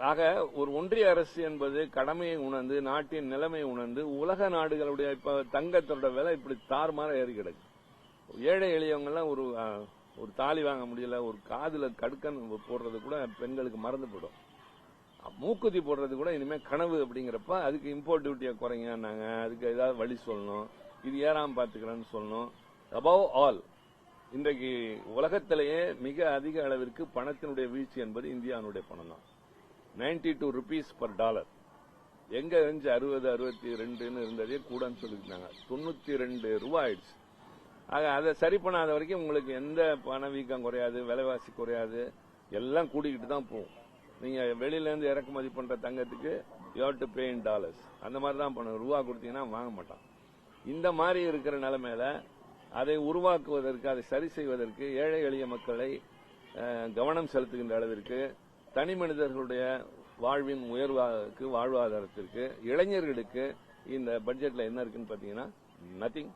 ஆக ஒரு ஒன்றிய அரசு என்பது கடமையை உணர்ந்து நாட்டின் நிலைமை உணர்ந்து உலக நாடுகளுடைய இப்ப தங்கத்தோட விலை இப்படி தாறுமாற ஏறி கிடக்கு. ஏழை எளியவங்கெல்லாம் ஒரு தாலி வாங்க முடியல, ஒரு காதுல கடுக்கன் போடுறது கூட பெண்களுக்கு மறந்து போயிடும். மூக்குத்தி போடுறது கூட இனிமே கனவு அப்படிங்கிறப்ப அதுக்கு இம்போர்ட் டியூட்டியை குறைங்கன்னாங்க. அதுக்கு ஏதாவது வழி சொல்லணும், இது ஏறாம பாத்துக்கிறேன்னு சொல்லணும். அபவ் ஆல் இன்றைக்கு உலகத்திலேயே மிக அதிக அளவிற்கு பணத்தினுடைய வீழ்ச்சி என்பது இந்தியாவுடைய பணம் தான். 92 rupees per dollar. எங்க இருந்துச்சு 60, 62 இருந்ததே கூடன்னு சொல்லிருந்தாங்க. 92 ரூபாய் ஆயிடுச்சு. ஆக அதை சரி பண்ணாத வரைக்கும் உங்களுக்கு எந்த பணவீக்கம் குறையாது, விலைவாசி குறையாது, எல்லாம் கூடிக்கிட்டு தான் போகும். நீங்க வெளியில இருந்து இறக்குமதி பண்ற தங்கத்துக்கு you have to pay in dollars. அந்த மாதிரி தான் பண்ணணும். ரூபா கொடுத்தீங்கன்னா வாங்க மாட்டான். இந்த மாதிரி இருக்கிற நிலைமையில அதை உருவாக்குவதற்கு, அதை சரி செய்வதற்கு ஏழை எளிய மக்களை கவனம் செலுத்துகின்ற அளவிற்கு தனி மனிதர்களுடைய வாழ்வின் உயர்வுக்கு, வாழ்வாதாரத்திற்கு, இளைஞர்களுக்கு இந்த பட்ஜெட்ல என்ன இருக்குன்னு பாத்தீங்கன்னா நத்திங்.